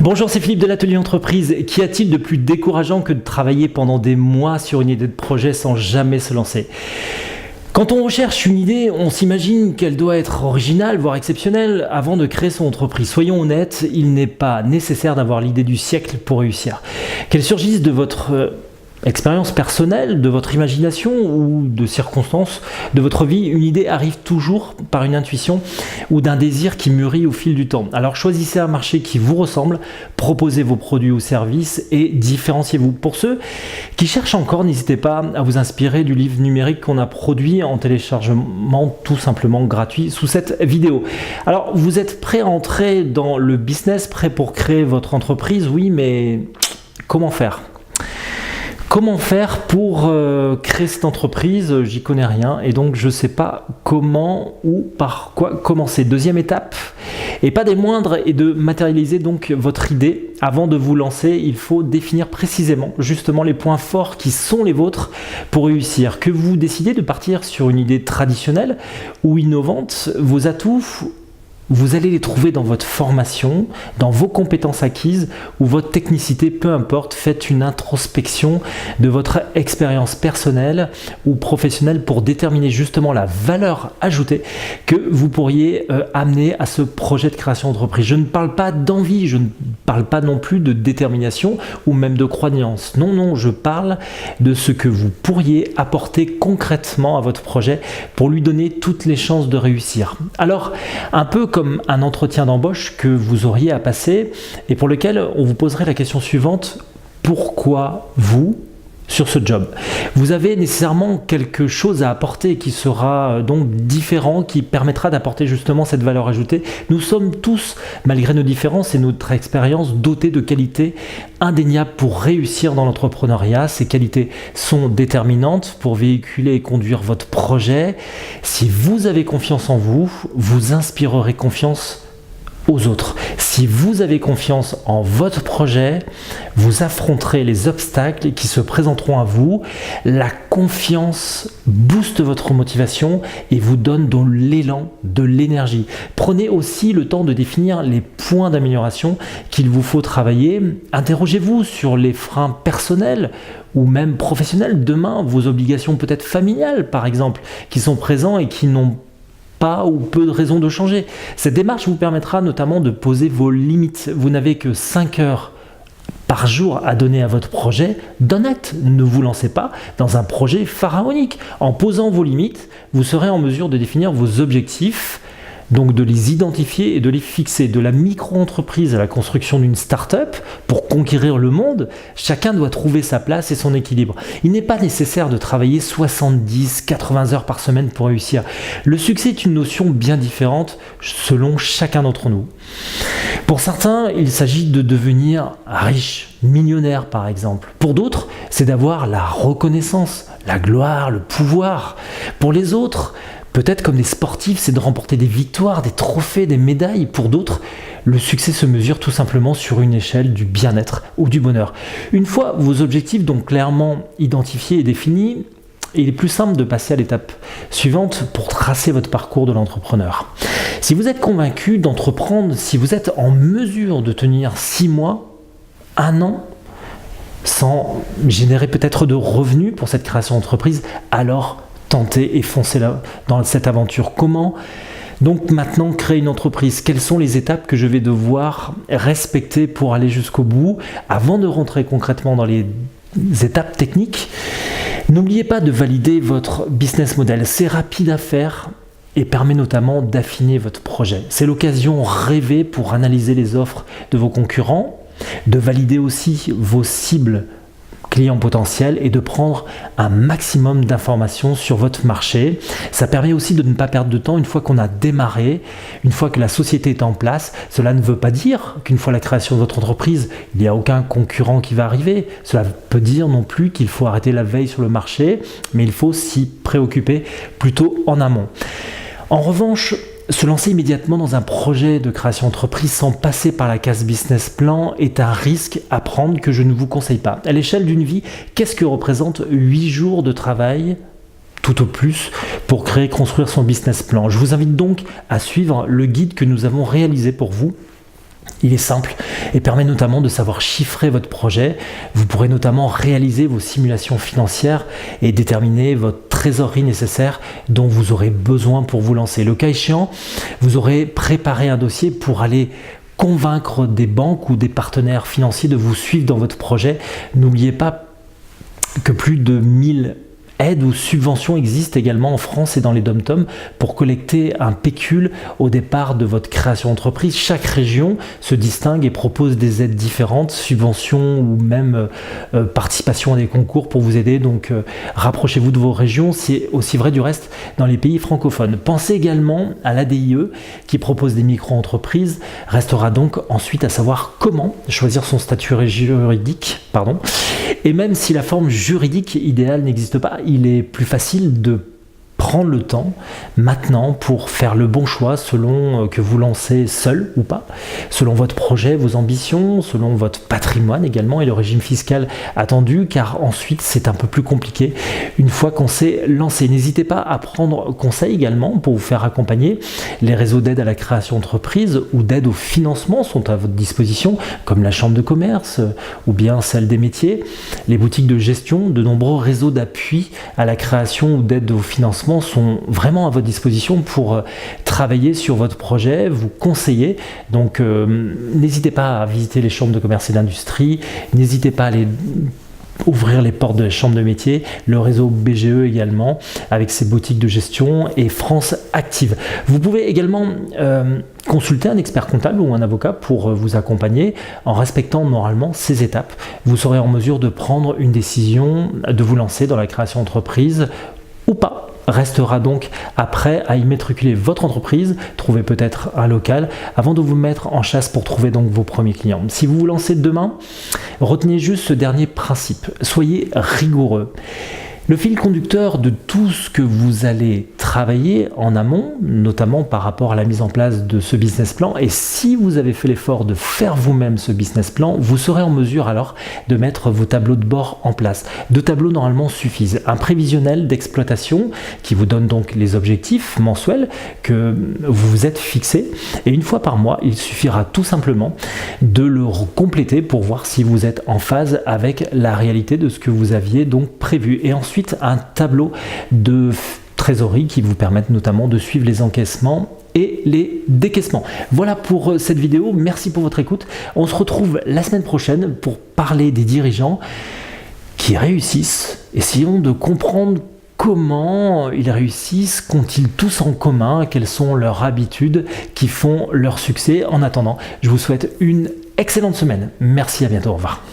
Bonjour, c'est Philippe de l'Atelier Entreprise. Qu'y a-t-il de plus décourageant que de travailler pendant des mois sur une idée de projet sans jamais se lancer ? Quand on recherche une idée, on s'imagine qu'elle doit être originale, voire exceptionnelle, avant de créer son entreprise. Soyons honnêtes, il n'est pas nécessaire d'avoir l'idée du siècle pour réussir. Qu'elle surgisse de votre expérience personnelle, de votre imagination ou de circonstances de votre vie, une idée arrive toujours par une intuition ou d'un désir qui mûrit au fil du temps. Alors choisissez un marché qui vous ressemble, proposez vos produits ou services et différenciez-vous. Pour ceux qui cherchent encore, n'hésitez pas à vous inspirer du livre numérique qu'on a produit en téléchargement tout simplement gratuit sous cette vidéo. Alors vous êtes prêt à entrer dans le business, prêt pour créer votre entreprise? Oui, mais comment faire ? Comment faire pour créer cette entreprise? J'y connais rien et donc je ne sais pas comment ou par quoi commencer. Deuxième étape, et pas des moindres, est de matérialiser donc votre idée. Avant de vous lancer, il faut définir précisément justement les points forts qui sont les vôtres pour réussir. Que vous décidez de partir sur une idée traditionnelle ou innovante, vos atouts, vous allez les trouver dans votre formation, dans vos compétences acquises ou votre technicité, peu importe. Faites une introspection de votre expérience personnelle ou professionnelle pour déterminer justement la valeur ajoutée que vous pourriez amener à ce projet de création d'entreprise. Je ne parle pas d'envie, je ne parle pas non plus de détermination ou même de croyance. Non, je parle de ce que vous pourriez apporter concrètement à votre projet pour lui donner toutes les chances de réussir. Alors, un peu comme un entretien d'embauche que vous auriez à passer et pour lequel on vous poserait la question suivante: pourquoi vous sur ce job? Vous avez nécessairement quelque chose à apporter qui sera donc différent, qui permettra d'apporter justement cette valeur ajoutée. Nous sommes tous, malgré nos différences et notre expérience, dotés de qualités indéniables pour réussir dans l'entrepreneuriat. Ces qualités sont déterminantes pour véhiculer et conduire votre projet. Si vous avez confiance en vous, vous inspirerez confiance aux autres. Si vous avez confiance en votre projet, vous affronterez les obstacles qui se présenteront à vous. La confiance booste votre motivation et vous donne de l'élan, de l'énergie. Prenez aussi le temps de définir les points d'amélioration qu'il vous faut travailler. Interrogez-vous sur les freins personnels ou même professionnels. Demain, vos obligations peut-être familiales par exemple, qui sont présents et qui n'ont pas ou peu de raisons de changer. Cette démarche vous permettra notamment de poser vos limites. Vous n'avez que 5 heures par jour à donner à votre projet. D'un acte, ne vous lancez pas dans un projet pharaonique. En posant vos limites, vous serez en mesure de définir vos objectifs, donc de les identifier et de les fixer. De la micro-entreprise à la construction d'une start-up, pour conquérir le monde, chacun doit trouver sa place et son équilibre. Il n'est pas nécessaire de travailler 70-80 heures par semaine pour réussir. Le succès est une notion bien différente selon chacun d'entre nous. Pour certains, il s'agit de devenir riche, millionnaire par exemple. Pour d'autres, c'est d'avoir la reconnaissance, la gloire, le pouvoir. Pour les autres, peut-être comme des sportifs, c'est de remporter des victoires, des trophées, des médailles. Pour d'autres, le succès se mesure tout simplement sur une échelle du bien-être ou du bonheur. Une fois vos objectifs donc clairement identifiés et définis, il est plus simple de passer à l'étape suivante pour tracer votre parcours de l'entrepreneur. Si vous êtes convaincu d'entreprendre, si vous êtes en mesure de tenir 6 mois, 1 an, sans générer peut-être de revenus pour cette création d'entreprise, alors tentez et foncez là dans cette aventure. Comment donc maintenant créer une entreprise? Quelles sont les étapes que je vais devoir respecter pour aller jusqu'au bout? Avant de rentrer concrètement dans les étapes techniques, n'oubliez pas de valider votre business model. C'est rapide à faire et permet notamment d'affiner votre projet. C'est l'occasion rêvée pour analyser les offres de vos concurrents, de valider aussi vos cibles clients potentiels et de prendre un maximum d'informations sur votre marché. Ça permet aussi de ne pas perdre de temps une fois qu'on a démarré, une fois que la société est en place. Cela ne veut pas dire qu'une fois la création de votre entreprise, il n'y a aucun concurrent qui va arriver. Cela peut dire non plus qu'il faut arrêter la veille sur le marché, mais il faut s'y préoccuper plutôt en amont. En revanche, se lancer immédiatement dans un projet de création d'entreprise sans passer par la case business plan est un risque à prendre que je ne vous conseille pas. À l'échelle d'une vie, qu'est-ce que représente 8 jours de travail tout au plus pour créer et construire son business plan? Je vous invite donc à suivre le guide que nous avons réalisé pour vous Il est simple et permet notamment de savoir chiffrer votre projet. Vous pourrez notamment réaliser vos simulations financières et déterminer votre trésorerie nécessaire dont vous aurez besoin pour vous lancer. Le cas échéant, vous aurez préparé un dossier pour aller convaincre des banques ou des partenaires financiers de vous suivre dans votre projet. N'oubliez pas que plus de 1000 aides ou subventions existent également en France et dans les DOM-TOM pour collecter un pécule au départ de votre création d'entreprise. Chaque région se distingue et propose des aides différentes, subventions ou même participation à des concours pour vous aider. Donc rapprochez-vous de vos régions, c'est aussi vrai du reste dans les pays francophones. Pensez également à l'ADIE qui propose des micro-entreprises. Restera donc ensuite à savoir comment choisir son statut juridique. Et même si la forme juridique idéale n'existe pas, il est plus facile de prendre le temps maintenant pour faire le bon choix selon que vous lancez seul ou pas, selon votre projet, vos ambitions, selon votre patrimoine également et le régime fiscal attendu, car ensuite c'est un peu plus compliqué une fois qu'on s'est lancé. N'hésitez pas à prendre conseil également pour vous faire accompagner. Les réseaux d'aide à la création d'entreprise ou d'aide au financement sont à votre disposition, comme la chambre de commerce ou bien celle des métiers, les boutiques de gestion, de nombreux réseaux d'appui à la création ou d'aide au financement sont vraiment à votre disposition pour travailler sur votre projet, vous conseiller. Donc n'hésitez pas à visiter les chambres de commerce et d'industrie, n'hésitez pas à aller ouvrir les portes de la chambre de métier, le réseau BGE également avec ses boutiques de gestion et France Active. Vous pouvez également consulter un expert comptable ou un avocat pour vous accompagner en respectant moralement ces étapes. Vous serez en mesure de prendre une décision, de vous lancer dans la création d'entreprise ou pas. Restera donc après à immatriculer votre entreprise, trouver peut-être un local avant de vous mettre en chasse pour trouver donc vos premiers clients. Si vous vous lancez demain, retenez juste ce dernier principe, soyez rigoureux. Le fil conducteur de tout ce que vous allez travailler en amont, notamment par rapport à la mise en place de ce business plan, et si vous avez fait l'effort de faire vous-même ce business plan, vous serez en mesure alors de mettre vos tableaux de bord en place. 2 tableaux normalement suffisent. Un prévisionnel d'exploitation qui vous donne donc les objectifs mensuels que vous vous êtes fixés, et une fois par mois, il suffira tout simplement de le compléter pour voir si vous êtes en phase avec la réalité de ce que vous aviez donc prévu. Et ensuite, un tableau de trésorerie qui vous permettent notamment de suivre les encaissements et les décaissements. Voilà pour cette vidéo, merci pour votre écoute. On se retrouve la semaine prochaine pour parler des dirigeants qui réussissent. Essayons de comprendre comment ils réussissent, qu'ont-ils tous en commun, quelles sont leurs habitudes qui font leur succès. En attendant, je vous souhaite une excellente semaine. Merci, à bientôt, au revoir.